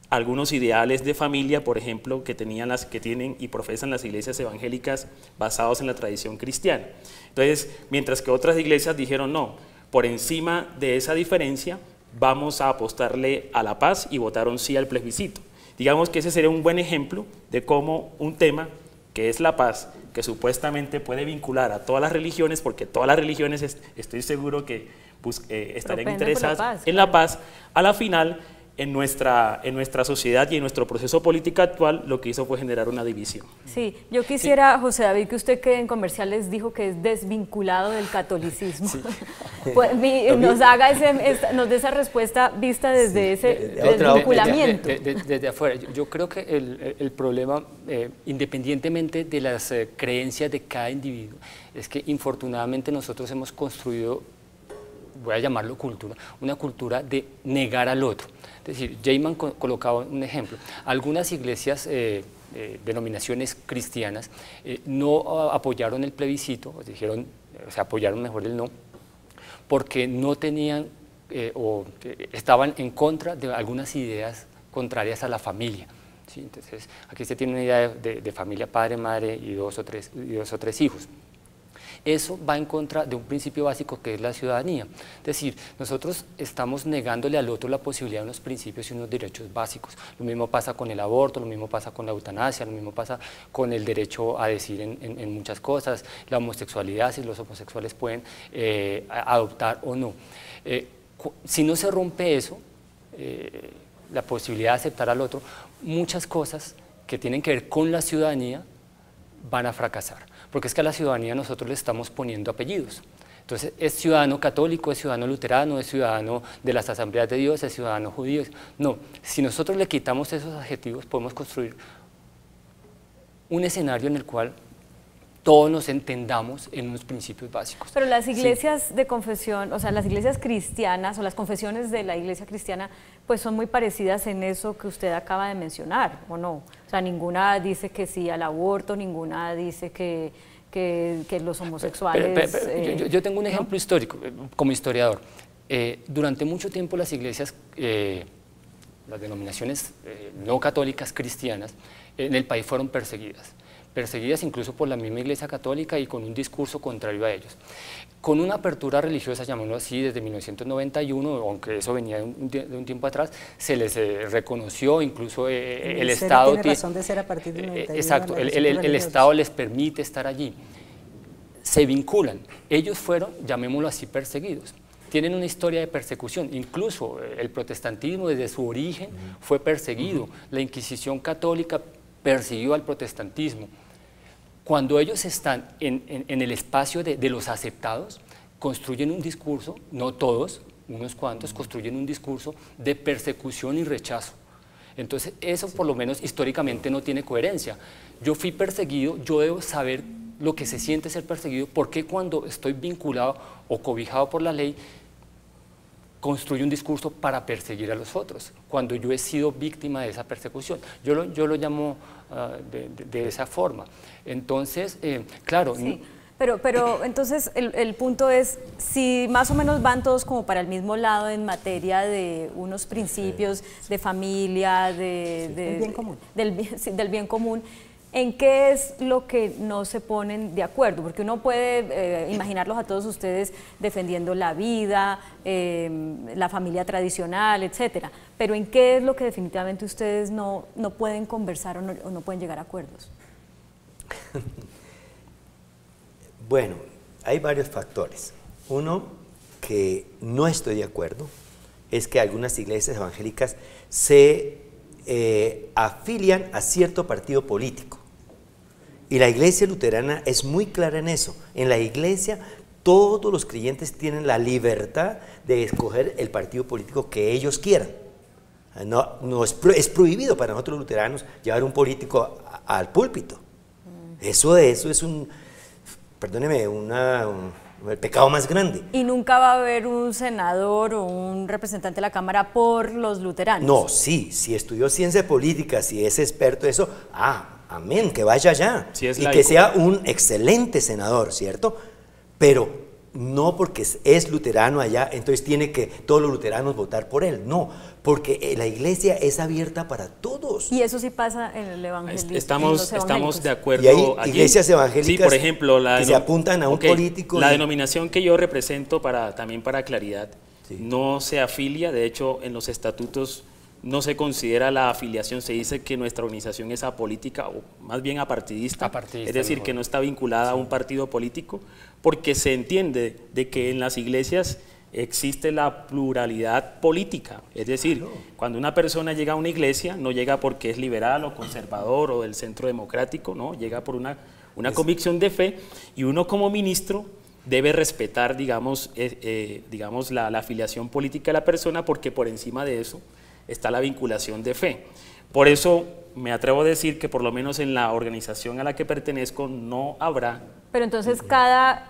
algunos ideales de familia, por ejemplo, que tienen y profesan las iglesias evangélicas basados en la tradición cristiana. Entonces, mientras que otras iglesias dijeron no, por encima de esa diferencia vamos a apostarle a la paz y votaron sí al plebiscito. Digamos que ese sería un buen ejemplo de cómo un tema que es la paz, que supuestamente puede vincular a todas las religiones, porque todas las religiones estoy seguro que estarían interesadas en la paz, a la final en nuestra sociedad y en nuestro proceso político actual lo que hizo fue generar una división. Sí, yo quisiera, José David, que usted que en comerciales dijo que es desvinculado del catolicismo, sí. Pues, nos dé esa respuesta vista desde ese desvinculamiento. Desde afuera, yo creo que el problema, independientemente de las creencias de cada individuo, es que infortunadamente nosotros hemos construido, voy a llamarlo cultura, una cultura de negar al otro. Es decir, Jayman colocaba un ejemplo. Algunas iglesias, denominaciones cristianas, no apoyaron el plebiscito, dijeron, se apoyaron mejor el no, porque no tenían o estaban en contra de algunas ideas contrarias a la familia. ¿Sí? Entonces, aquí se tiene una idea de familia, padre, madre y dos o tres hijos. Eso va en contra de un principio básico que es la ciudadanía. Es decir, nosotros estamos negándole al otro la posibilidad de unos principios y unos derechos básicos. Lo mismo pasa con el aborto, lo mismo pasa con la eutanasia, lo mismo pasa con el derecho a decir en muchas cosas, la homosexualidad, si los homosexuales pueden adoptar o no. Si no se rompe eso, la posibilidad de aceptar al otro, muchas cosas que tienen que ver con la ciudadanía van a fracasar. Porque es que a la ciudadanía nosotros le estamos poniendo apellidos. Entonces, es ciudadano católico, es ciudadano luterano, es ciudadano de las asambleas de Dios, es ciudadano judío. No, si nosotros le quitamos esos adjetivos, podemos construir un escenario en el cual todos nos entendamos en unos principios básicos. Pero las iglesias de confesión, o sea, las iglesias cristianas o las confesiones de la iglesia cristiana, pues son muy parecidas en eso que usted acaba de mencionar, ¿o no? O sea, ninguna dice que sí al aborto, ninguna dice que los homosexuales... Yo tengo un ejemplo histórico, como historiador. Durante mucho tiempo las iglesias, las denominaciones no católicas cristianas, en el país fueron perseguidas incluso por la misma Iglesia Católica y con un discurso contrario a ellos. Con una apertura religiosa, llamémoslo así, desde 1991, aunque eso venía de un tiempo atrás, se les reconoció, incluso el Estado... Tiene razón de ser a partir del 91. Exacto, el Estado les permite estar allí. Se vinculan. Ellos fueron, llamémoslo así, perseguidos. Tienen una historia de persecución, incluso el protestantismo desde su origen fue perseguido, la Inquisición católica persiguió al protestantismo. Cuando ellos están en el espacio de los aceptados, construyen un discurso, no todos, unos cuantos, construyen un discurso de persecución y rechazo. Entonces eso por lo menos históricamente no tiene coherencia. Yo fui perseguido, yo debo saber lo que se siente ser perseguido, porque cuando estoy vinculado o cobijado por la ley, construye un discurso para perseguir a los otros, cuando yo he sido víctima de esa persecución. Yo lo llamo de esa forma. Entonces, claro... Sí. Pero entonces el punto es, si más o menos van todos como para el mismo lado en materia de unos principios de familia, del bien común, del bien común, ¿en qué es lo que no se ponen de acuerdo? Porque uno puede imaginarlos a todos ustedes defendiendo la vida, la familia tradicional, etcétera, pero ¿en qué es lo que definitivamente ustedes no pueden conversar o no pueden llegar a acuerdos? Bueno, hay varios factores. Uno, que no estoy de acuerdo, es que algunas iglesias evangélicas se afilian a cierto partido político. Y la iglesia luterana es muy clara en eso. En la iglesia todos los creyentes tienen la libertad de escoger el partido político que ellos quieran. No es prohibido para nosotros luteranos llevar un político al púlpito. Eso es un, perdóneme, el pecado más grande. ¿Y nunca va a haber un senador o un representante de la Cámara por los luteranos? No, sí, si estudió ciencia política, si es experto en eso, amén, que vaya allá. Si es y laico, que sea un excelente senador, ¿cierto? Pero no porque es luterano allá, entonces tiene que todos los luteranos votar por él. No, porque la iglesia es abierta para todos. Y eso sí pasa en el evangelismo. Estamos de acuerdo. Y hay allí. iglesias evangélicas, sí, por ejemplo, que se apuntan a un político. La denominación que yo represento, también para claridad, sí, no se afilia. De hecho, en los estatutos no se considera la afiliación, se dice que nuestra organización es apolítica o más bien apartidista, es decir, mejor, que no está vinculada a un partido político, porque se entiende de que en las iglesias existe la pluralidad política, es decir, cuando una persona llega a una iglesia, no llega porque es liberal o conservador o del centro democrático, no, llega por una convicción de fe, y uno como ministro debe respetar, digamos, la afiliación política de la persona, porque por encima de eso está la vinculación de fe. Por eso me atrevo a decir que por lo menos en la organización a la que pertenezco no habrá. Pero entonces cada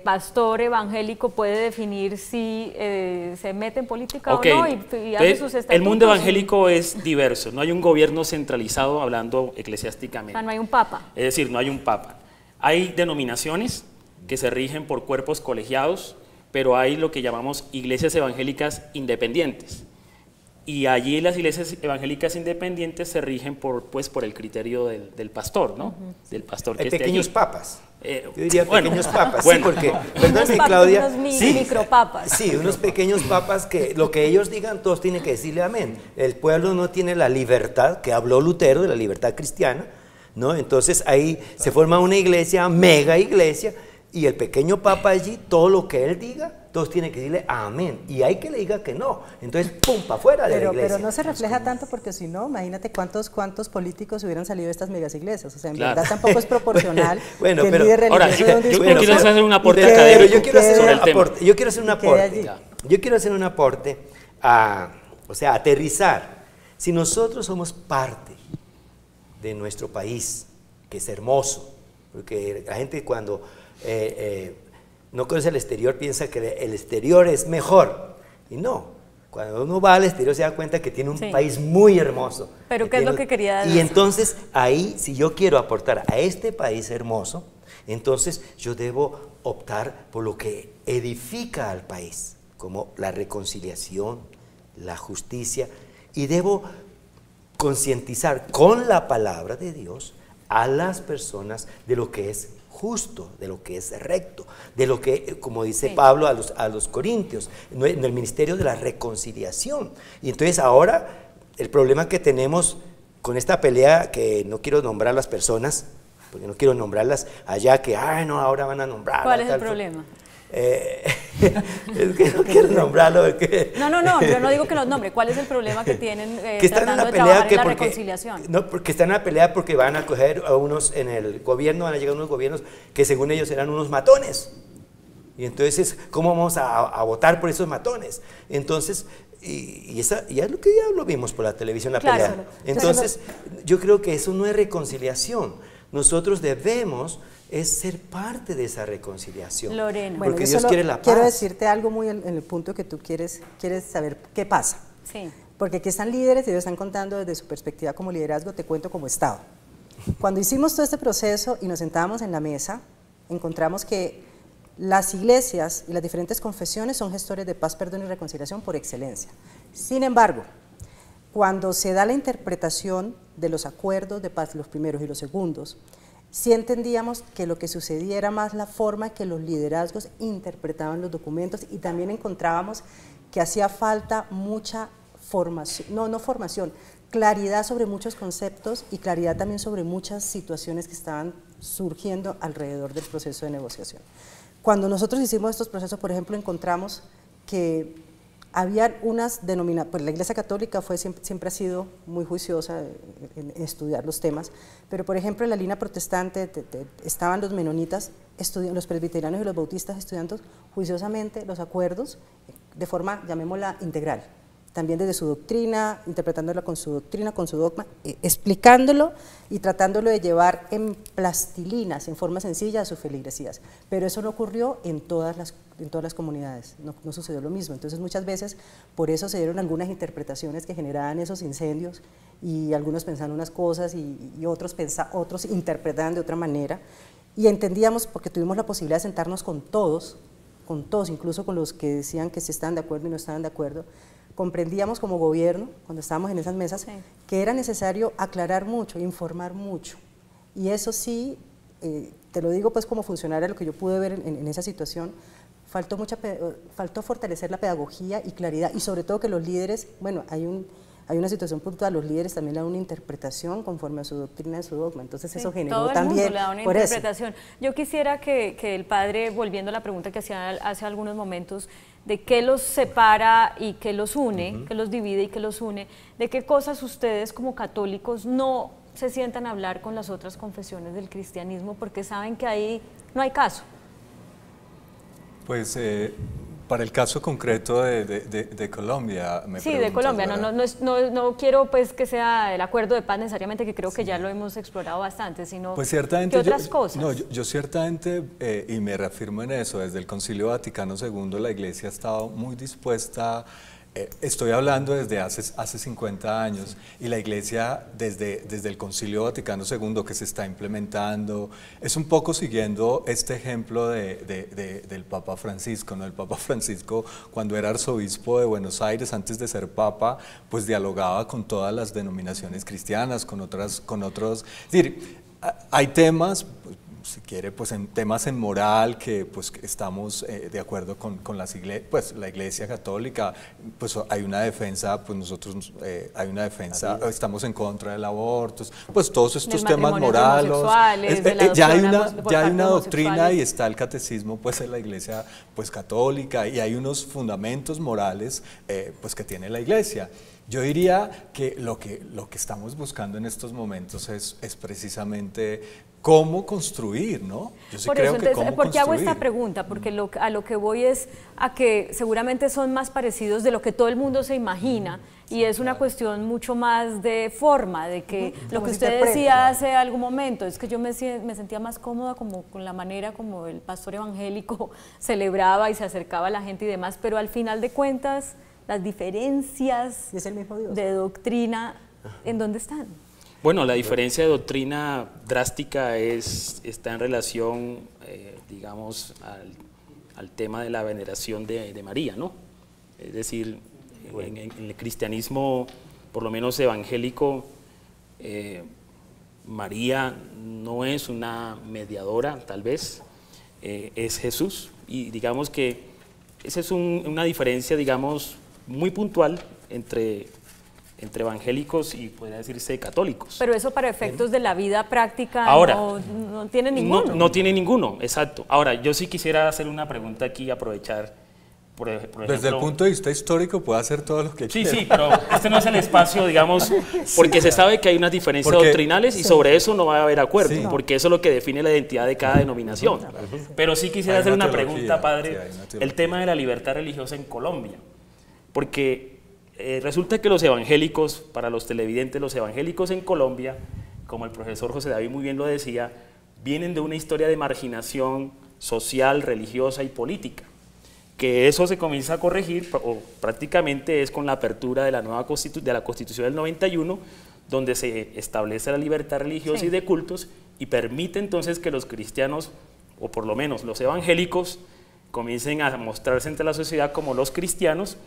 pastor evangélico puede definir si se mete en política o no y hace sus estatutos. El mundo evangélico es diverso, no hay un gobierno centralizado hablando eclesiásticamente. O sea, no hay un papa. Es decir, no hay un papa. Hay denominaciones que se rigen por cuerpos colegiados, pero hay lo que llamamos iglesias evangélicas independientes. Y allí las iglesias evangélicas independientes se rigen por el criterio del pastor, ¿no? Del pastor que esté pequeños allí. Papas. Yo diría pequeños papas, bueno, sí, porque, perdóname, Claudia, unos micropapas. Sí, unos pequeños papas que lo que ellos digan, todos tienen que decirle amén. El pueblo no tiene la libertad, que habló Lutero de la libertad cristiana, ¿no? Entonces ahí se forma una iglesia, mega iglesia, y el pequeño papa allí, todo lo que él diga, todos tienen que decirle amén, y hay que le diga que no, entonces pum, para afuera de la iglesia. Pero no se refleja tanto, porque si no, imagínate cuántos políticos hubieran salido de estas megas iglesias, o sea, en verdad tampoco es proporcional que el líder religioso ahora, de un discurso. Yo quiero hacer un aporte académico sobre el tema. Yo quiero hacer un aporte a aterrizar. Si nosotros somos parte de nuestro país, que es hermoso, porque la gente cuando no conoce el exterior piensa que el exterior es mejor, y no. Cuando uno va al exterior se da cuenta que tiene un país muy hermoso. Pero ¿qué es lo que quería decir? Y entonces ahí, si yo quiero aportar a este país hermoso, entonces yo debo optar por lo que edifica al país, como la reconciliación, la justicia, y debo concientizar con la palabra de Dios a las personas de lo que es justo, de lo que es recto, de lo que, como dice Pablo a los Corintios, en el ministerio de la reconciliación. Y entonces ahora el problema que tenemos con esta pelea, que no quiero nombrar las personas, porque no quiero nombrarlas allá, que, ay no, ahora van a nombrar. ¿Cuál es el problema? Es que no quiero nombrarlo. No, yo no digo que los nombre. ¿Cuál es el problema que tienen que están tratando en de trabajar en la porque, reconciliación? No, porque están en la pelea porque van a coger a unos en el gobierno, van a llegar unos gobiernos que según ellos eran unos matones. Y entonces, ¿cómo vamos a votar por esos matones? Entonces, y es lo que ya lo vimos por la televisión, la pelea. Entonces, yo creo que eso no es reconciliación. Nosotros debemos ser parte de esa reconciliación. Lorena. Porque Bueno, Dios quiere la paz. Quiero decirte algo muy en el punto que tú quieres saber qué pasa. Sí. Porque aquí están líderes y ellos están contando desde su perspectiva como liderazgo, te cuento como Estado. Cuando hicimos todo este proceso y nos sentábamos en la mesa, encontramos que las iglesias y las diferentes confesiones son gestores de paz, perdón y reconciliación por excelencia. Sin embargo, cuando se da la interpretación de los acuerdos de paz, los primeros y los segundos, sí entendíamos que lo que sucedía era más la forma que los liderazgos interpretaban los documentos, y también encontrábamos que hacía falta mucha formación, claridad sobre muchos conceptos y claridad también sobre muchas situaciones que estaban surgiendo alrededor del proceso de negociación. Cuando nosotros hicimos estos procesos, por ejemplo, encontramos que había unas denominaciones, pues la Iglesia Católica siempre ha sido muy juiciosa en estudiar los temas, pero por ejemplo en la línea protestante estaban los menonitas, los presbiterianos y los bautistas estudiando juiciosamente los acuerdos de forma, llamémosla, integral. También desde su doctrina, interpretándolo con su doctrina, con su dogma, explicándolo y tratándolo de llevar en plastilinas, en forma sencilla, a sus feligresías. Pero eso no ocurrió en todas las comunidades, no sucedió lo mismo. Entonces muchas veces por eso se dieron algunas interpretaciones que generaban esos incendios, y algunos pensaban unas cosas y otros interpretaban de otra manera. Y entendíamos, porque tuvimos la posibilidad de sentarnos con todos, incluso con los que decían que sí estaban de acuerdo y no estaban de acuerdo, comprendíamos como gobierno, cuando estábamos en esas mesas, que era necesario aclarar mucho, informar mucho. Y eso sí, te lo digo pues como funcionaria, lo que yo pude ver en esa situación, faltó fortalecer la pedagogía y claridad, y sobre todo que los líderes, bueno, hay una situación puntual, los líderes también le dan una interpretación conforme a su doctrina y su dogma, entonces eso generó todo el también mundo le da una interpretación. Yo quisiera que el padre, volviendo a la pregunta que hacía hace algunos momentos, de qué los separa y qué los une, qué los divide y qué los une, de qué cosas ustedes como católicos no se sientan a hablar con las otras confesiones del cristianismo, porque saben que ahí no hay caso. Pues para el caso concreto de Colombia, me sí, de Colombia, no quiero pues que sea el acuerdo de paz necesariamente, que creo que ya lo hemos explorado bastante, sino pues ciertamente ¿qué otras cosas? No, yo ciertamente, y me reafirmo en eso, desde el Concilio Vaticano II la Iglesia ha estado muy dispuesta. Estoy hablando desde hace 50 años, y la Iglesia desde el Concilio Vaticano II que se está implementando, es un poco siguiendo este ejemplo del Papa Francisco, ¿no? El Papa Francisco, cuando era arzobispo de Buenos Aires, antes de ser Papa, pues dialogaba con todas las denominaciones cristianas, con otros, es decir, hay temas, si quiere, pues en temas en moral que pues estamos de acuerdo con las iglesias, pues la Iglesia Católica, pues hay una defensa, pues nosotros hay una defensa, estamos en contra del aborto, pues todos estos temas morales, ya hay una doctrina y está el catecismo pues en la Iglesia pues católica, y hay unos fundamentos morales pues que tiene la Iglesia. Yo diría que lo que estamos buscando en estos momentos es precisamente cómo construir, ¿no? Yo sí Por creo eso, que entonces, cómo ¿por qué hago esta construir. pregunta? Porque a lo que voy es a que seguramente son más parecidos de lo que todo el mundo se imagina, y es una cuestión mucho más de forma, de que lo que usted decía hace algún momento, es que yo me sentía más cómoda como con la manera como el pastor evangélico celebraba y se acercaba a la gente y demás, pero al final de cuentas, las diferencias ¿Es el mismo Dios? de doctrina, ¿en dónde están? Bueno, la diferencia de doctrina drástica está en relación, digamos, al tema de la veneración de María, ¿no? Es decir, en el cristianismo, por lo menos evangélico, María no es una mediadora, tal vez, es Jesús. Y digamos que esa es una diferencia, digamos, muy puntual entre evangélicos y podría decirse católicos. Pero eso para efectos de la vida práctica Ahora, no tiene ninguno. No tiene ninguno, exacto. Ahora, yo sí quisiera hacer una pregunta aquí, aprovechar, por ejemplo... Desde el punto de vista histórico puede hacer todo lo que quiera. Sí, pero este no es el espacio, digamos, porque se sabe que hay unas diferencias doctrinales y sobre eso no va a haber acuerdo, porque eso es lo que define la identidad de cada denominación. Pero sí quisiera hacer una pregunta, padre, el tema de la libertad religiosa en Colombia, porque resulta que los evangélicos, para los televidentes, los evangélicos en Colombia, como el profesor José David muy bien lo decía, vienen de una historia de marginación social, religiosa y política, que eso se comienza a corregir, o prácticamente es con la apertura de la nueva de la Constitución del 91, donde se establece la libertad religiosa y de cultos, y permite entonces que los cristianos, o por lo menos los evangélicos, comiencen a mostrarse entre la sociedad como los cristianos,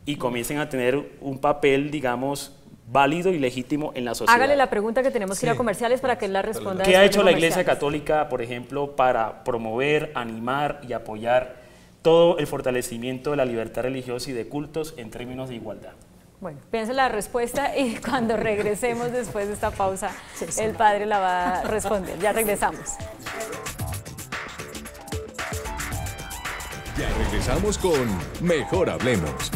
y comiencen a tener un papel, digamos, válido y legítimo en la sociedad. Hágale la pregunta que tenemos que ir a comerciales para que él la responda. ¿Qué ha hecho la Iglesia Católica, por ejemplo, para promover, animar y apoyar todo el fortalecimiento de la libertad religiosa y de cultos en términos de igualdad? Bueno, piensa la respuesta y cuando regresemos después de esta pausa, el padre la va a responder. Ya regresamos. Ya regresamos con Mejor Hablemos.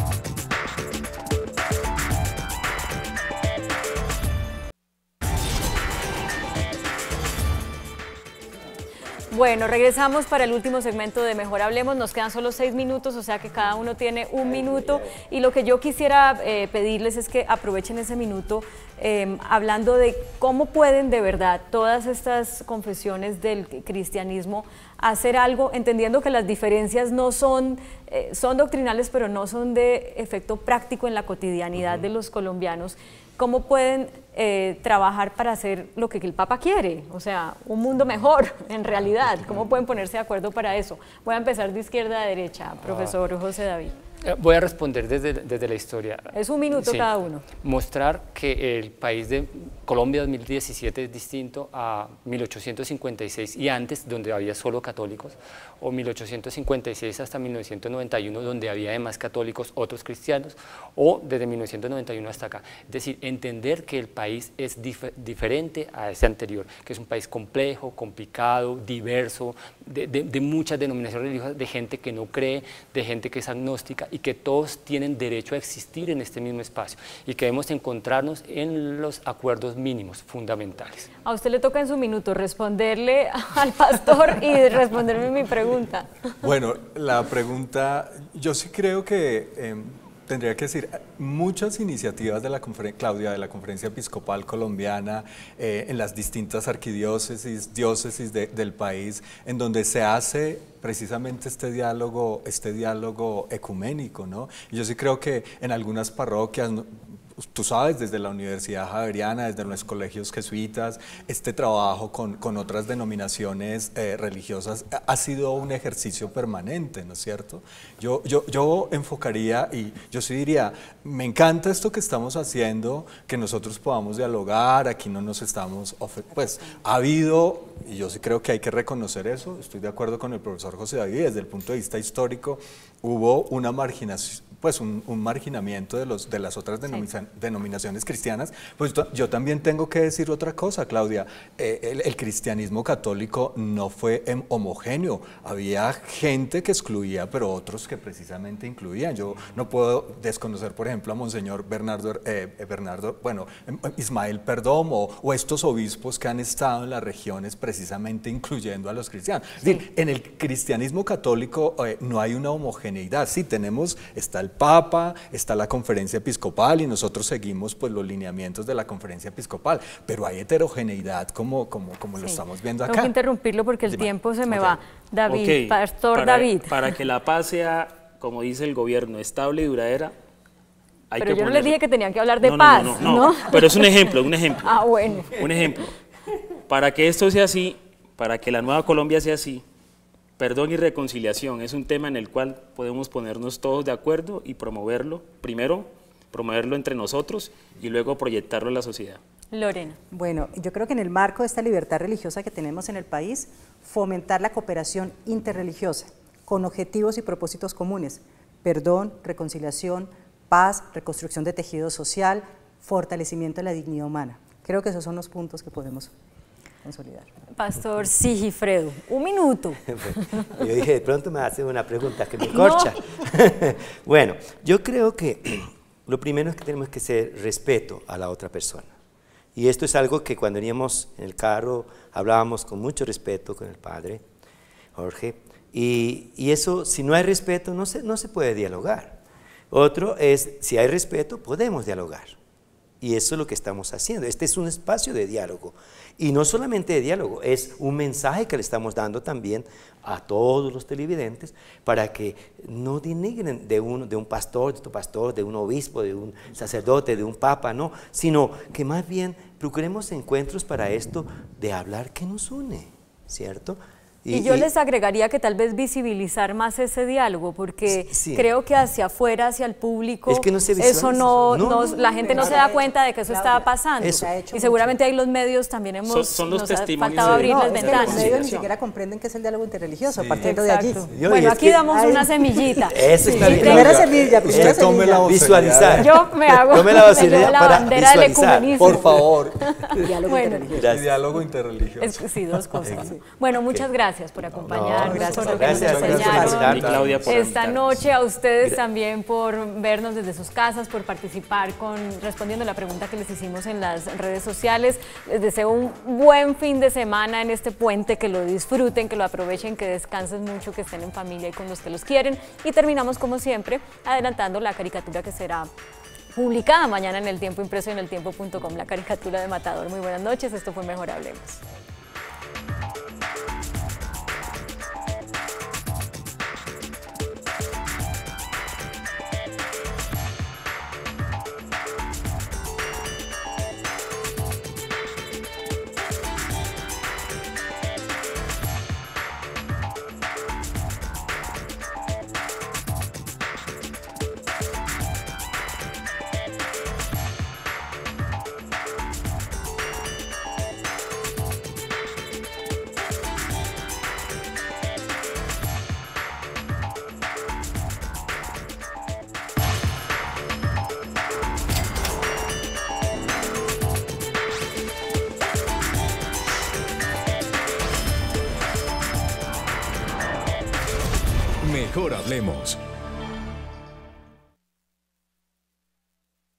Bueno, regresamos para el último segmento de Mejor Hablemos. Nos quedan solo 6 minutos, o sea que cada uno tiene 1 minuto. Y lo que yo quisiera pedirles es que aprovechen ese minuto hablando de cómo pueden de verdad todas estas confesiones del cristianismo hacer algo, entendiendo que las diferencias no son, son doctrinales, pero no son de efecto práctico en la cotidianidad de los colombianos. ¿Cómo pueden trabajar para hacer lo que el Papa quiere? O sea, un mundo mejor, en realidad. ¿Cómo pueden ponerse de acuerdo para eso? Voy a empezar de izquierda a derecha, profesor José David. Voy a responder desde la historia. Es 1 minuto cada uno. Mostrar que el país de Colombia 2017 es distinto a 1856 y antes, donde había solo católicos, o 1856 hasta 1991, donde había además católicos, otros cristianos, o desde 1991 hasta acá. Es decir, entender que el país es diferente a ese anterior, que es un país complejo, complicado, diverso, de muchas denominaciones religiosas, de gente que no cree, de gente que es agnóstica, y que todos tienen derecho a existir en este mismo espacio y que debemos encontrarnos en los acuerdos mínimos fundamentales. A usted le toca en su minuto responderle al pastor y responderme mi pregunta. Bueno, la pregunta, yo sí creo que tendría que decir, muchas iniciativas de la Claudia, de la Conferencia Episcopal Colombiana, en las distintas arquidiócesis, diócesis del país, en donde se hace precisamente este diálogo ecuménico, ¿no? Y yo sí creo que en algunas parroquias, tú sabes, desde la Universidad Javeriana, desde los colegios jesuitas, este trabajo con otras denominaciones religiosas ha sido un ejercicio permanente, ¿no es cierto? Yo enfocaría, y yo sí diría, me encanta esto que estamos haciendo, que nosotros podamos dialogar, aquí no nos estamos, pues ha habido, y yo sí creo que hay que reconocer eso, estoy de acuerdo con el profesor José David, desde el punto de vista histórico, hubo una marginación, pues un marginamiento de las otras denominaciones cristianas, pues yo también tengo que decir otra cosa, Claudia. El cristianismo católico no fue homogéneo. Había gente que excluía, pero otros que precisamente incluían. Yo no puedo desconocer, por ejemplo, a Monseñor Ismael Perdomo o estos obispos que han estado en las regiones precisamente incluyendo a los cristianos. Es decir, en el cristianismo católico no hay una homogeneidad. Sí, está el Papa, está la Conferencia Episcopal y nosotros seguimos pues los lineamientos de la Conferencia Episcopal, pero hay heterogeneidad como lo estamos viendo acá. Tengo que interrumpirlo porque el tiempo se me va. David, Pastor David. Para que la paz sea, como dice el gobierno, estable y duradera, pero yo no les dije que tenían que hablar de paz, ¿no? Pero es un ejemplo. Ah, bueno. Un ejemplo. Para que esto sea así, para que la nueva Colombia sea así, perdón y reconciliación es un tema en el cual podemos ponernos todos de acuerdo y promoverlo, primero promoverlo entre nosotros y luego proyectarlo en la sociedad. Lorena. Bueno, yo creo que en el marco de esta libertad religiosa que tenemos en el país, fomentar la cooperación interreligiosa con objetivos y propósitos comunes, perdón, reconciliación, paz, reconstrucción de tejido social, fortalecimiento de la dignidad humana. Creo que esos son los puntos que podemos consolidar. Pastor Sigifredo, un minuto. Yo dije, de pronto me hace una pregunta que me corcha. Bueno, yo creo que lo primero es que tenemos que hacer respeto a la otra persona. Y esto es algo que cuando veníamos en el carro hablábamos con mucho respeto con el padre Jorge. Y eso, si no hay respeto, no se puede dialogar. Otro es, si hay respeto, podemos dialogar. Y eso es lo que estamos haciendo. Este es un espacio de diálogo. Y no solamente de diálogo, es un mensaje que le estamos dando también a todos los televidentes para que no denigren de un pastor, de un obispo, de un sacerdote, de un papa, no, sino que más bien procuremos encuentros para esto de hablar que nos une, ¿cierto? Y yo les agregaría que tal vez visibilizar más ese diálogo, porque creo que hacia afuera, hacia el público, es que no se eso la gente no se da cuenta de que eso estaba pasando. Y seguramente ahí los medios también nos ha faltado abrirles ventanas. Los medios ni siquiera comprenden qué es el diálogo interreligioso, partiendo de allí. Bueno, aquí damos una semillita. Eso está bien. Primera semilla, visualizar. Yo me hago la bandera del ecumenismo. Por favor. Diálogo interreligioso. Sí, dos cosas. Bueno, muchas gracias por acompañarnos, por lo que nos gracias, enseñaron. Y Claudia, por esta noche, a ustedes también por vernos desde sus casas, por participar respondiendo la pregunta que les hicimos en las redes sociales. Les deseo un buen fin de semana en este puente, que lo disfruten, que lo aprovechen, que descansen mucho, que estén en familia y con los que los quieren. Y terminamos, como siempre, adelantando la caricatura que será publicada mañana en El Tiempo Impreso y en eltiempo.com, la caricatura de Matador. Muy buenas noches, esto fue Mejor Hablemos. Mejor Hablemos.